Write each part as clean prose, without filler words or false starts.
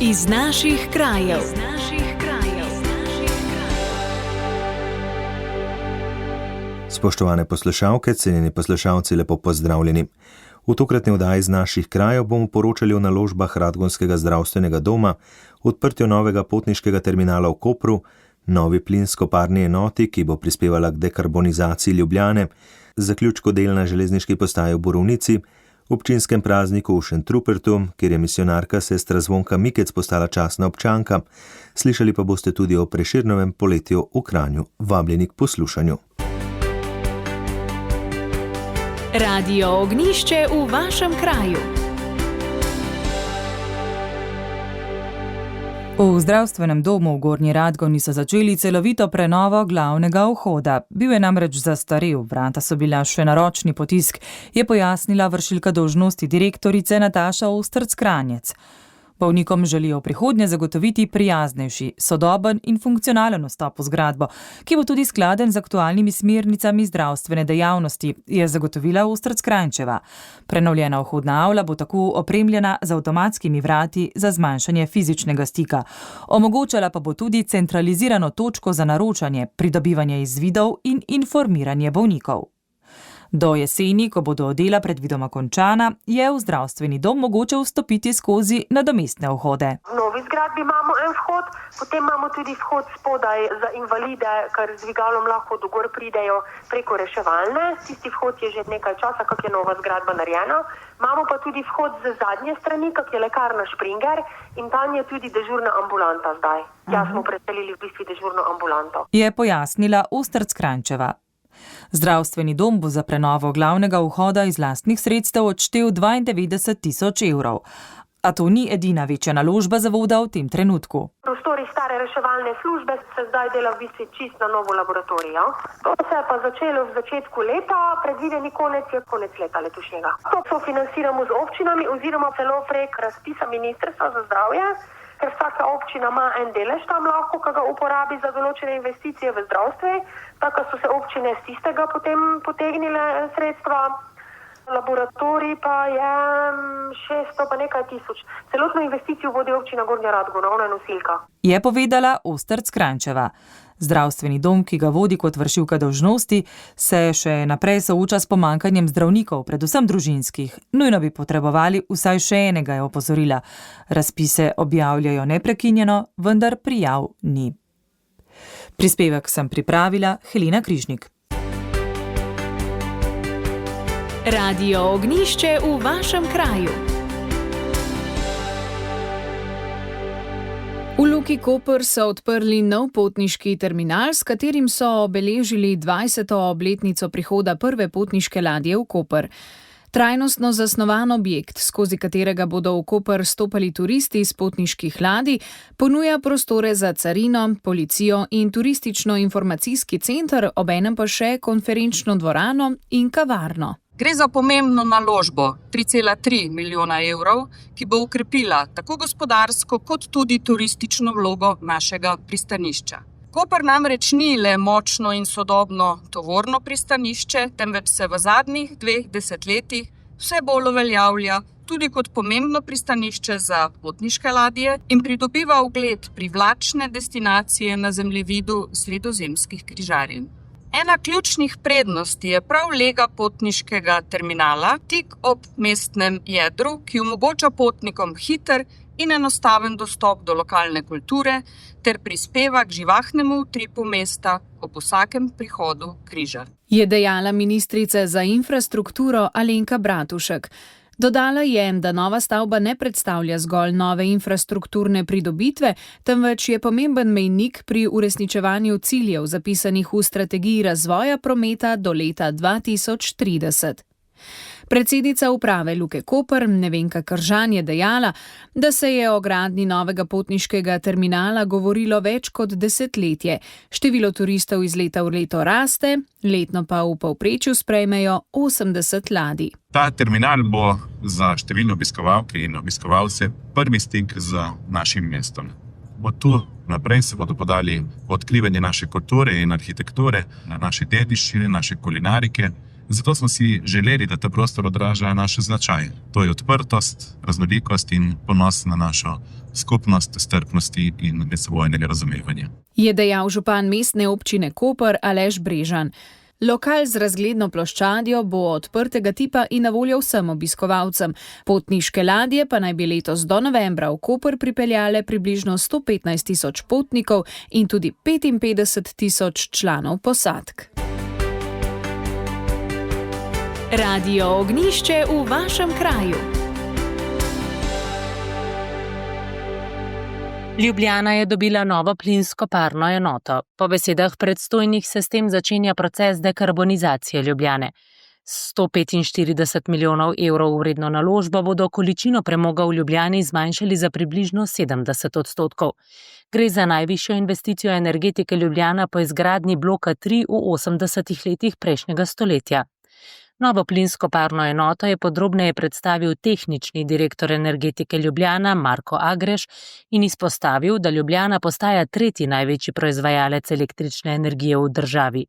Iz naših krajev. Spoštovane poslušalke, cenjeni poslušalci, lepo pozdravljeni. V tokratni oddaji iz naših krajev bomo poročali o naložbah Radgonskega zdravstvenega doma, odprtju novega potniškega terminala v Kopru, novi plinsko-parni enoti, ki bo prispevala k dekarbonizaciji Ljubljane, zaključku del na železniški postaji v Borovnici, občinskem prazniku v Šentrupertu, kjer je misijonarka sestra Zvonka Mikec postala častna občanka. Slišali pa boste tudi o Prešernovem poletju v Kranju. Vabljeni k poslušanju. Radio Ognjišče v vašem kraju. V zdravstvenem domu v Gornji Radgoni so začeli celovito prenovo glavnega vhoda. Bil je namreč zastarel, vrata so bila še na ročni potisk, je pojasnila vršilka dolžnosti direktorice Nataša Ostrc-Kranjec. Bolnikom želijo v prihodnje zagotoviti prijaznejši, sodoben in funkcionalen vstop v zgradbo, ki bo tudi skladen z aktualnimi smernicami zdravstvene dejavnosti, je zagotovila Ostrc-Kranjčeva. Prenovljena vhodna avla bo tako opremljena z avtomatskimi vrati za zmanjšanje fizičnega stika. Omogočala pa bo tudi centralizirano točko za naročanje, pridobivanje izvidov in informiranje bolnikov. Do jeseni, ko bodo dela predvidoma končana, je v zdravstveni dom mogoče vstopiti skozi nadomestne vhode. V novi zgradbi imamo en vhod, potem imamo tudi vhod spodaj za invalide, ker z dvigalom lahko do gor pridejo preko reševalne. Tisti vhod je že nekaj časa, kak je nova zgradba narejena. Imamo pa tudi vhod z zadnje strani, kak je lekarna Springer, in tam je tudi dežurna ambulanta zdaj. Ja, smo preselili v bistvu dežurno ambulanto. Je pojasnila Ostrc-Kranjčeva. Zdravstveni dom bo za prenovo glavnega vhoda iz lastnih sredstev odštel 92.000 evrov. A to ni edina večja naložba zavoda v tem trenutku. Prostori stare reševalne službe se zdaj dela v bistvu čist na novo laboratorijo. To se je pa začelo v začetku leta, predvideni konec je konec leta letošnjega. To sofinanciramo z občinami oziroma celo prek razpisa Ministrstva za zdravje, ker vsaka občina ima en delež tam lahko, ki ga uporabi za določene investicije v zdravstvu, tako so se občine z tistega potem potegnile sredstva. Laboratorij pa je 600 pa nekaj tisoč. Celotno investicijo vodi občina Gornja Radgona, ona je nosilka. Je povedala Ostrc-Kranjčeva. Zdravstveni dom, ki ga vodi kot vršilka dolžnosti, se še naprej sooča s pomanjkanjem zdravnikov, predvsem družinskih. Nujno bi potrebovali vsaj še enega, je opozorila. Razpise objavljajo neprekinjeno, vendar prijav ni. Prispevek sem pripravila Helena Križnik. Radio Ognjišče v vašem kraju. V Luki Koper so odprli nov potniški terminal, s katerim so obeležili 20. obletnico prihoda prve potniške ladje v Koper. Trajnostno zasnovan objekt, skozi katerega bodo v Koper stopali turisti iz potniških ladij, ponuja prostore za carino, policijo in turistično-informacijski center, obenem pa še konferenčno dvorano in kavarno. Gre za pomembno naložbo, 3,3 milijona evrov, ki bo okrepila tako gospodarsko kot tudi turistično vlogo našega pristanišča. Koper namreč ni le močno in sodobno tovorno pristanišče, temveč se v zadnjih 2 desetletjih vse bolj uveljavlja tudi kot pomembno pristanišče za potniške ladje in pridobiva ugled privlačne destinacije na zemljevidu sredozemskih križarjenj. Ena ključnih prednosti je prav lega potniškega terminala tik ob mestnem jedru, ki omogoča potnikom hiter in enostaven dostop do lokalne kulture ter prispeva k živahnemu utripu mesta ob vsakem prihodu križar. Je dejala ministrica za infrastrukturo Alenka Bratušek. Dodala je, da nova stavba ne predstavlja zgolj nove infrastrukturne pridobitve, temveč je pomemben mejnik pri uresničevanju ciljev zapisanih v strategiji razvoja prometa do leta 2030. Predsednica uprave Luke Koper, Nevenka Kržan, je dejala, da se je o gradnji novega potniškega terminala govorilo več kot desetletje. Število turistov iz leta v leto raste, letno pa v povprečju sprejmejo 80 ladij. Ta terminal bo za številne obiskovalke in obiskovalce prvi stik z našim mestom. Od tu naprej se bodo podali odkrivanje naše kulture in arhitekture, naše dediščine, naše kulinarike Zato smo si želeli, da ta prostor odraža naš značaj. To je odprtost, raznolikost in ponos na našo skupnost, strpnosti in medsebojnega razumevanja. Je dejal župan mestne občine Koper Aleš Brežan. Lokal z razgledno ploščadjo bo odprtega tipa in na voljo vsem obiskovalcem. Potniške ladje pa naj bi letos do novembra v Koper pripeljale približno 115.000 potnikov in tudi 55.000 članov posadk. Radio Ognjišče v vašem kraju. Ljubljana je dobila novo plinsko parno enoto. Po besedah predstojnih se s tem začenja proces dekarbonizacije Ljubljane. 145 milijonov evrov vredno naložbo bodo količino premoga v Ljubljani zmanjšali za približno 70%. Gre za najvišjo investicijo energetike Ljubljana po izgradnji bloka 3 v 80 letih prejšnjega stoletja. Novo plinsko parno enoto je podrobneje predstavil tehnični direktor energetike Ljubljana Marko Agreš in izpostavil, da Ljubljana postaja tretji največji proizvajalec električne energije v državi.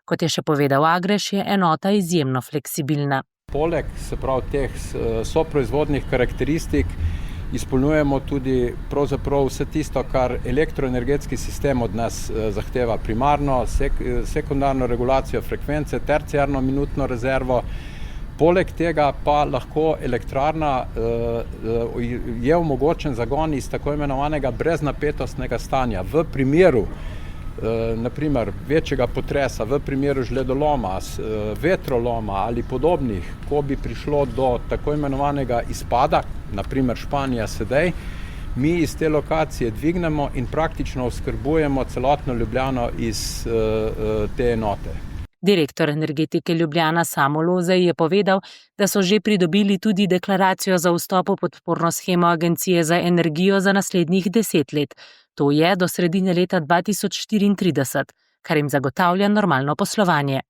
Kot je še povedal Agreš, je enota izjemno fleksibilna. Poleg teh soproizvodnih karakteristik izpolnjujemo tudi pravzaprav vse tisto, kar elektroenergetski sistem od nas zahteva, primarno, sekundarno regulacijo frekvence, terciarno minutno rezervo. Poleg tega pa lahko elektrarna je omogočen zagon iz tako imenovanega breznapetostnega stanja. V primeru naprimer večjega potresa, v primeru žledoloma, vetroloma ali podobnih, ko bi prišlo do tako imenovanega izpada, naprimer Španija sedaj, mi iz te lokacije dvignemo in praktično oskrbujemo celotno Ljubljano iz te enote. Direktor energetike Ljubljana Samo Lozej je povedal, da so že pridobili tudi deklaracijo za vstop v podporno shemo Agencije za energijo za naslednjih 10 let. To je do sredine leta 2034, kar jim zagotavlja normalno poslovanje.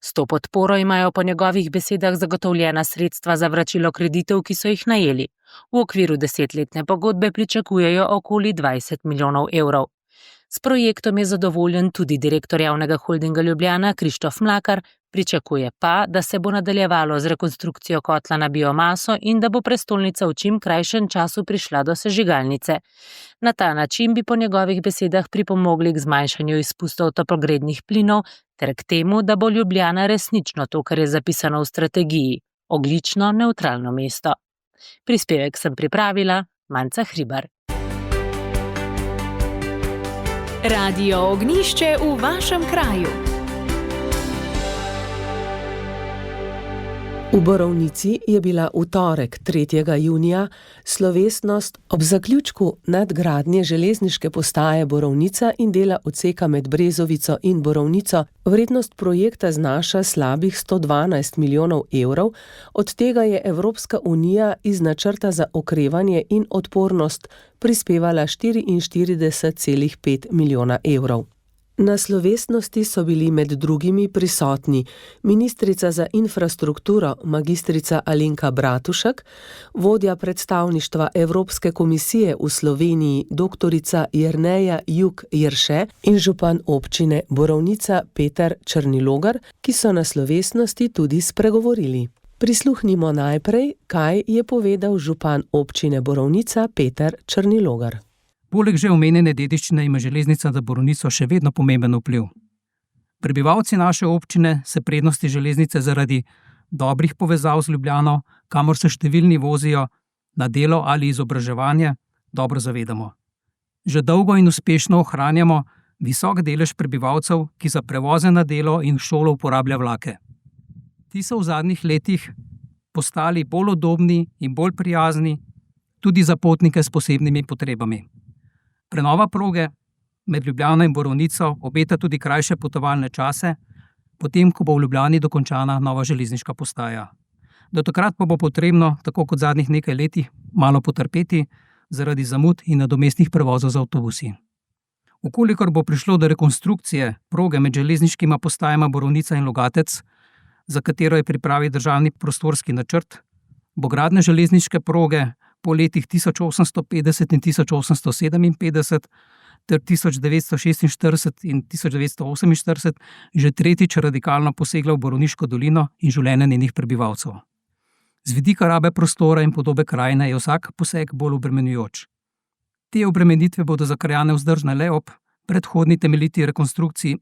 S to podporo imajo po njegovih besedah zagotovljena sredstva za vračilo kreditov, ki so jih najeli. V okviru 10-letne pogodbe pričakujejo okoli 20 milijonov evrov. S projektom je zadovoljen tudi direktor javnega holdinga Ljubljana Krištof Mlakar, pričakuje pa, da se bo nadaljevalo z rekonstrukcijo kotla na biomaso in da bo prestolnica v čim krajšem času prišla do sežigalnice. Na ta način bi po njegovih besedah pripomogli k zmanjšanju izpustov toplogrednih plinov ter k temu, da bo Ljubljana resnično to, kar je zapisano v strategiji, ogljično nevtralno mesto. Prispevek sem pripravila Manca Hribar. Radio Ognjišče v vašem kraju. V Borovnici je bila v torek 3. junija slovesnost ob zaključku nadgradnje železniške postaje Borovnica in dela odseka med Brezovico in Borovnico. Vrednost projekta znaša slabih 112 milijonov evrov, od tega je Evropska unija iz načrta za okrevanje in odpornost prispevala 44,5 milijona evrov. Na slovesnosti so bili med drugimi prisotni ministrica za infrastrukturo magistrica Alenka Bratušek, vodja predstavništva Evropske komisije v Sloveniji doktorica Jerneja Juk Jerše in župan občine Borovnica Peter Črnilogar, ki so na slovesnosti tudi spregovorili. Prisluhnimo najprej, kaj je povedal župan občine Borovnica Peter Črnilogar. Poleg že omenjene dediščine ima železnica za Borovnico še vedno pomemben vpliv. Prebivalci naše občine se prednosti železnice zaradi dobrih povezav z Ljubljano, kamor se številni vozijo na delo ali izobraževanje, dobro zavedamo. Že dolgo in uspešno ohranjamo visok delež prebivalcev, ki za prevoze na delo in šolo uporablja vlake. Ti so v zadnjih letih postali bolj udobni in bolj prijazni tudi za potnike s posebnimi potrebami. Prenova proge med Ljubljano in Borovnico obeta tudi krajše potovalne čase, potem ko bo v Ljubljani dokončana nova železniška postaja. Do takrat pa bo potrebno, tako kot zadnjih nekaj letih, malo potrpeti zaradi zamud in nadomestnih prevozov z avtobusi. Vkolikor bo prišlo do rekonstrukcije proge med železniškima postajama Borovnica in Logatec, za katero je pripravil državni prostorski načrt, bo gradnja železniške proge po letih 1850 in 1857 ter 1946 in 1948 že tretjič radikalno posegla v Borovniško dolino in življenje njenih prebivalcev. Z vidika rabe prostora in podobe krajine je vsak poseg bolj obremenjujoč. Te obremenitve bodo za krajane vzdržne le ob predhodni temeljiti rekonstrukciji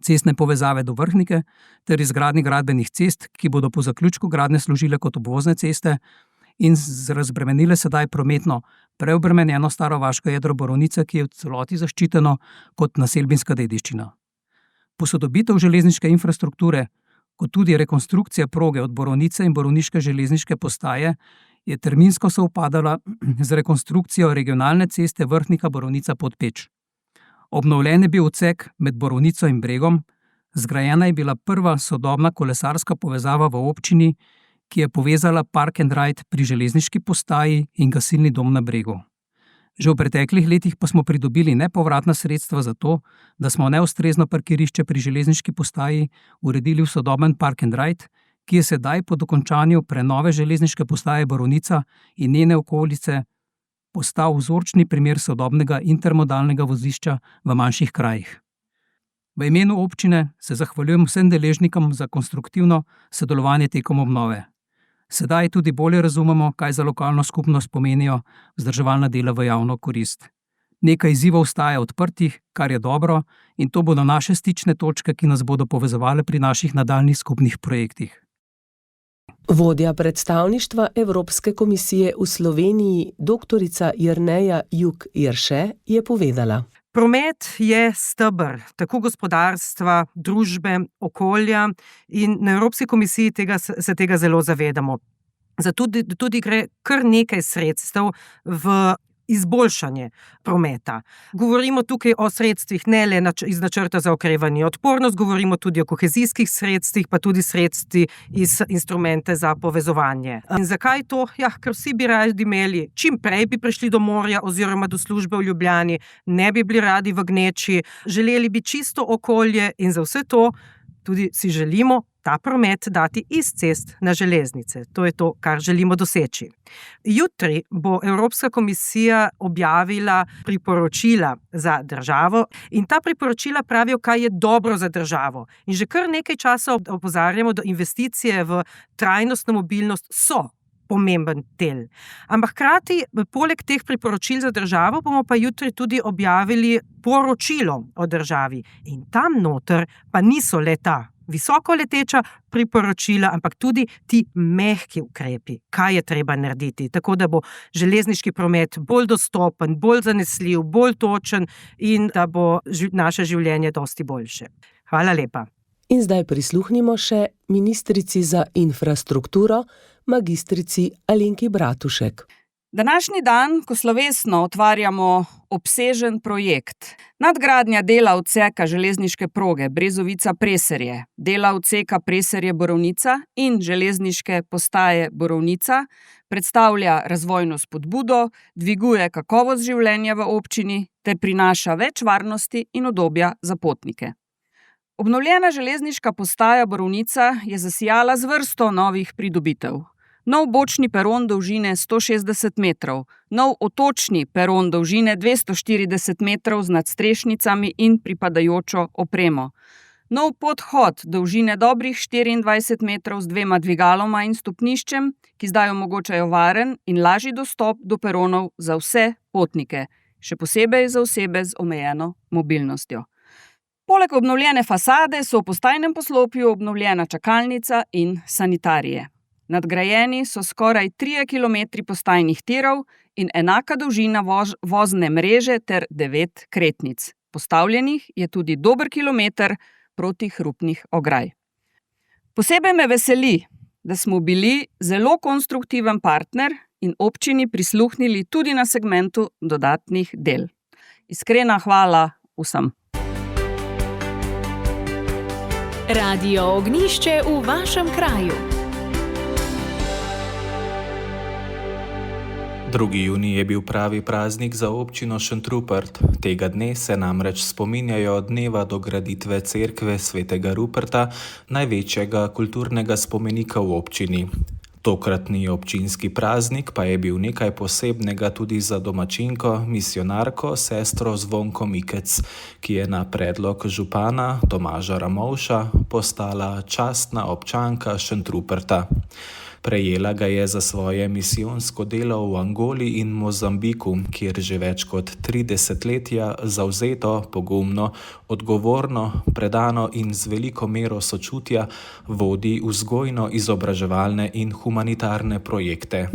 cestne povezave do Vrhnike ter izgradnji gradbenih cest, ki bodo po zaključku gradnje služile kot obvozne ceste in razbremenile sedaj prometno preobremenjeno starovaško jedro Borovnice, ki je v celoti zaščiteno kot naselbinska dediščina. Posodobitev železniške infrastrukture, kot tudi rekonstrukcija proge od Borovnice in borovniške železniške postaje, je terminsko sovpadala z rekonstrukcijo regionalne ceste Vrhnika-Borovnica-Podpeč. Obnovljen je bil odsek med Borovnico in Bregom, zgrajena je bila prva sodobna kolesarska povezava v občini, ki je povezala park and ride pri železniški postaji in gasilni dom na Bregu. Že v preteklih letih pa smo pridobili nepovratna sredstva za to, da smo neustrezno parkirišče pri železniški postaji uredili v sodoben park and ride, ki je sedaj po dokončanju prenove železniške postaje Borovnica in njene okolice postal vzorčni primer sodobnega intermodalnega vozišča v manjših krajih. V imenu občine se zahvaljujem vsem deležnikom za konstruktivno sodelovanje tekom obnove. Sedaj tudi bolje razumemo, kaj za lokalno skupnost pomenijo vzdrževalna dela v javno korist. Nekaj izzivov ostaja odprtih, kar je dobro, in to bodo naše stične točke, ki nas bodo povezovale pri naših nadaljnjih skupnih projektih. Vodja predstavništva Evropske komisije v Sloveniji, doktorica Jerneja Juk-Jerše, je povedala. Promet je steber tako gospodarstva, družbe, okolja in na Evropski komisiji se tega zelo zavedamo. Zato tudi gre kar nekaj sredstev v izboljšanje prometa. Govorimo tukaj o sredstvih ne le iz načrta za okrevanje in odpornost, govorimo tudi o kohezijskih sredstvih, pa tudi sredstvi iz instrumente za povezovanje. In zakaj to? Ker vsi bi radi imeli, čim prej bi prišli do morja oziroma do službe v Ljubljani, ne bi bili radi v gneči, želeli bi čisto okolje in za vse to tudi si želimo ta promet dati iz cest na železnice. To je to, kar želimo doseči. Jutri bo Evropska komisija objavila priporočila za državo in ta priporočila pravijo, kaj je dobro za državo. In že kar nekaj časa opozarjamo, da investicije v trajnostno mobilnost so pomemben del. Ampak hkrati, poleg teh priporočil za državo, bomo pa jutri tudi objavili poročilo o državi. In tam noter pa niso le ta visoko leteča priporočila, ampak tudi ti mehki ukrepi, kaj je treba narediti, tako da bo železniški promet bolj dostopen, bolj zanesljiv, bolj točen in da bo naše življenje dosti boljše. Hvala lepa. In zdaj prisluhnimo še ministrici za infrastrukturo, magistrici Alenki Bratušek. Današnji dan, ko slovesno otvarjamo obsežen projekt, nadgradnja dela odseka železniške proge Brezovica-Preserje, dela odseka Preserje-Borovnica in železniške postaje Borovnica, predstavlja razvojno spodbudo, dviguje kakovost življenja v občini ter prinaša več varnosti in udobja za potnike. Obnovljena železniška postaja Borovnica je zasijala z vrsto novih pridobitev. Nov bočni peron dolžine 160 metrov, nov otočni peron dolžine 240 metrov z nadstrešnicami in pripadajočo opremo, nov podhod dolžine dobrih 24 metrov z 2 dvigaloma in stopniščem, ki zdaj omogočajo varen in lažji dostop do peronov za vse potnike, še posebej za osebe z omejeno mobilnostjo. Poleg obnovljene fasade so v postajnem poslopju obnovljena čakalnica in sanitarije. Nadgrajeni so skoraj 3 km postajnih tirov in enaka dolžina vozne mreže ter 9 kretnic. Postavljenih je tudi dober kilometer protihrupnih ograj. Posebej me veseli, da smo bili zelo konstruktiven partner in občini prisluhnili tudi na segmentu dodatnih del. Iskrena hvala vsem. Radio Ognjišče v vašem kraju. 2. junij je bil pravi praznik za občino Šentrupert. Tega dne se namreč spominjajo od dneva dograditve cerkve svetega Ruperta, največjega kulturnega spomenika v občini. Tokratni občinski praznik pa je bil nekaj posebnega tudi za domačinko, misijonarko, sestro Zvonko Mikec, ki je na predlog župana Tomaža Ramovša postala častna občanka Šentruperta. Prejela ga je za svoje misijonsko delo v Angoli in Mozambiku, kjer že več kot 3 desetletja zavzeto, pogumno, odgovorno, predano in z veliko mero sočutja vodi vzgojno-izobraževalne in humanitarne projekte.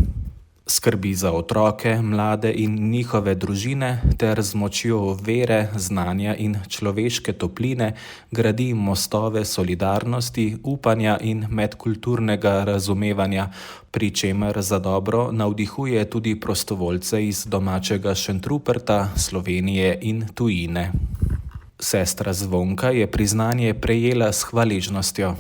Skrbi za otroke, mlade in njihove družine ter z močjo vere, znanja in človeške topline gradi mostove solidarnosti, upanja in medkulturnega razumevanja, pri čemer za dobro navdihuje tudi prostovoljce iz domačega Šentruperta, Slovenije in tujine. Sestra Zvonka je priznanje prejela s hvaležnostjo.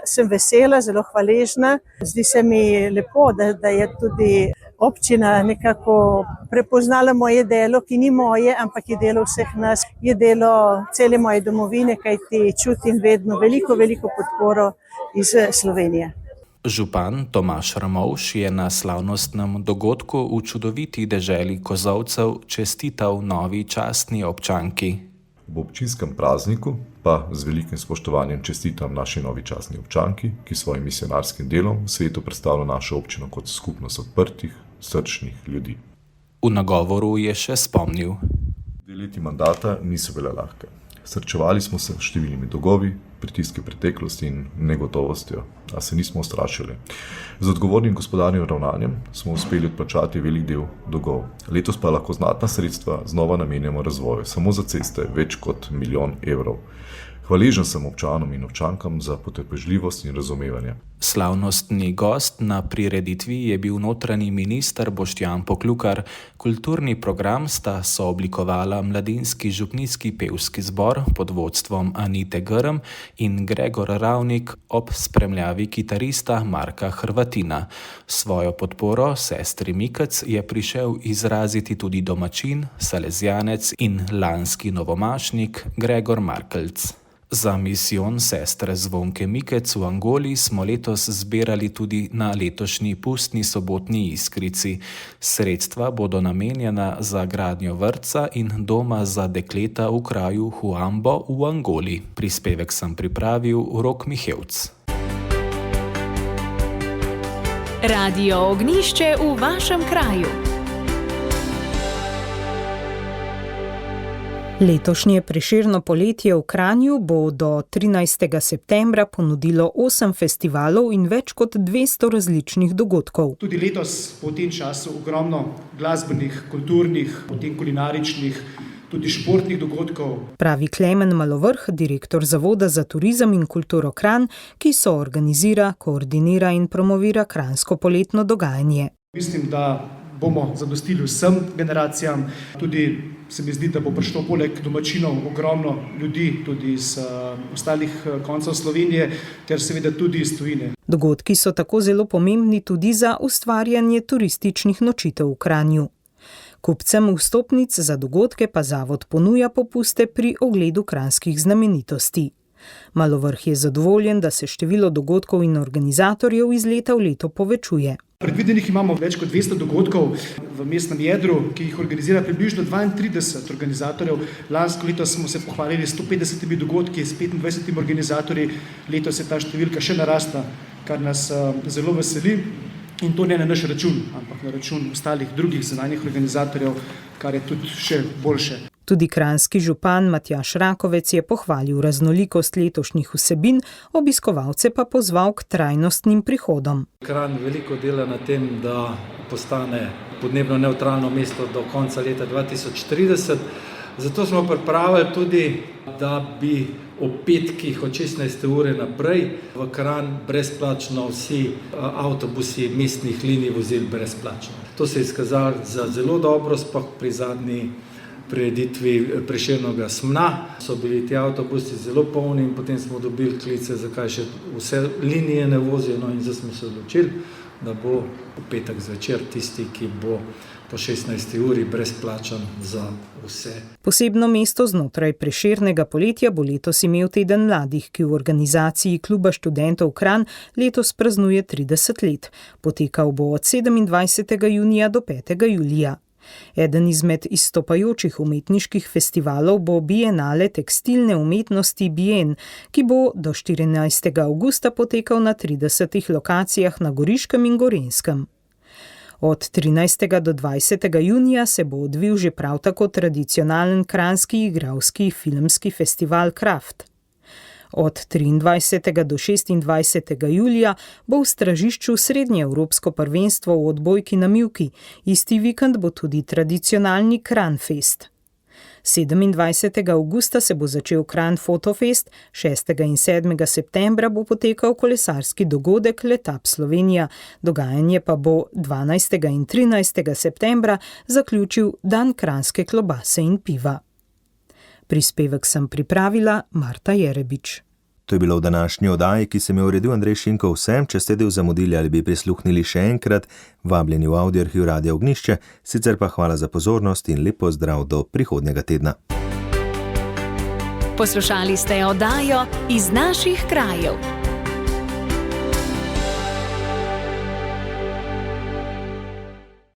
Sem vesela, zelo hvaležna. Zdi se mi lepo, da je tudi občina nekako prepoznala moje delo, ki ni moje, ampak je delo vseh nas, je delo cele moje domovine, kajti čutim vedno veliko podporo iz Slovenije. Župan Tomaž Ramovš je na slavnostnem dogodku v čudoviti deželi Kozolcev čestital novi častni občanki. V občinskem prazniku pa z velikim spoštovanjem čestitam naši novi častni občanki, ki svojim misijonarskim delom v svetu predstavlja našo občino kot skupnost odprtih, srčnih ljudi. V nagovoru je še spomnil. 2 leti mandata niso bile lahke. Srečevali smo se s številnimi dolgovi, pritiski preteklosti in negotovostjo, a se nismo ustrašili. Z odgovornim gospodarnim ravnanjem smo uspeli odplačati velik del dolgov. Letos pa lahko znatna sredstva znova namenjamo razvoju, samo za ceste več kot 1 milijon evrov. Hvaležen sem občanom in občankam za potrpežljivost in razumevanje. Slavnostni gost na prireditvi je bil notranji minister Boštjan Poklukar. Kulturni program sta sooblikovala Mladinski župnijski pevski zbor pod vodstvom Anite Grm in Gregor Ravnik ob spremljavi kitarista Marka Hrvatina. Svojo podporo sestri Mikec je prišel izraziti tudi domačin, salezjanec in lanski novomašnik Gregor Markelc. Za misijon sestre Zvonke Mikec v Angoli smo letos zbirali tudi na letošnji pustni sobotni Iskrici. Sredstva bodo namenjena za gradnjo vrtca in doma za dekleta v kraju Huambo v Angoli. Prispevek sem pripravil Rok Mihevc. Radio Ognjišče v vašem kraju. Letošnje Prešerno poletje v Kranju bo do 13. septembra ponudilo 8 festivalov in več kot 200 različnih dogodkov. Tudi letos po tem času ogromno glasbenih, kulturnih, potem kulinaričnih, tudi športnih dogodkov. Pravi Klemen Malovrh, direktor Zavoda za turizem in kulturo Kranj, ki soorganizira, koordinira in promovira kranjsko poletno dogajanje. Mislim, da bomo zadostili vsem generacijam. Tudi se mi zdi, da bo prišlo poleg domačinov ogromno ljudi, tudi iz ostalih koncev Slovenije, ter seveda tudi iz tujine. Dogodki so tako zelo pomembni tudi za ustvarjanje turističnih nočitev v Kranju. Kupcem vstopnic za dogodke pa zavod ponuja popuste pri ogledu kranjskih znamenitosti. Malovrh je zadovoljen, da se število dogodkov in organizatorjev iz leta v leto povečuje. Predvidenih imamo več kot 200 dogodkov v mestnem jedru, ki jih organizira približno 32 organizatorjev. Lansko leto smo se pohvalili 150 dogodki s 25 organizatorji, letos je ta številka še narasla, kar nas zelo veseli. In to ne na naš račun, ampak na račun ostalih drugih zunanjih organizatorjev, kar je tudi še boljše. Tudi kranjski župan Matjaž Rakovec je pohvalil raznolikost letošnjih vsebin, obiskovalce pa pozval k trajnostnim prihodom. Kranj veliko dela na tem, da postane podnebno nevtralno mesto do konca leta 2030. Zato smo pripravili tudi, da bi ob petkih od 16. ure naprej v Kranj brezplačno vsi avtobusi mestnih linij vozili brezplačno. To se je izkazalo za zelo dobro, sploh pri zadnji prireditvi Prešernovega smna. So bili ti avtobusi zelo polni in potem smo dobili klice, zakaj še vse linije ne vozijo, no in zdaj smo se odločili da bo v petek zvečer tisti, ki bo po 16. uri brezplačan za vse. Posebno mesto znotraj Prešernega poletja bo letos imel Teden mladih, ki v organizaciji Kluba študentov Kranj letos praznuje 30 let. Potekal bo od 27. junija do 5. julija. Eden izmed izstopajočih umetniških festivalov bo Bienale tekstilne umetnosti Bien, ki bo do 14. avgusta potekal na 30 lokacijah na Goriškem in Gorenjskem. Od 13. do 20. junija se bo odvil že prav tako tradicionalen kranjski igralski filmski festival Kraft. Od 23. do 26. julija bo v Stražišču srednjeevropsko prvenstvo v odbojki na mivki, isti vikend bo tudi tradicionalni Kranjfest. 27. avgusta se bo začel Kranj Fotofest, 6. in 7. septembra bo potekal kolesarski dogodek Letap Slovenija, dogajanje pa bo 12. in 13. septembra zaključil Dan kranjske klobase in piva. Prispevek sem pripravila Marta Jerebič. To je bilo v današnji oddaji, ki sem jo uredil Andrej Šinko. Vsem, če ste del zamudili ali bi prisluhnili še enkrat, vabljeni v Audioarhiv Radia Ognjišče, sicer pa hvala za pozornost in lep pozdrav do prihodnjega tedna. Poslušali ste oddajo Iz naših krajev.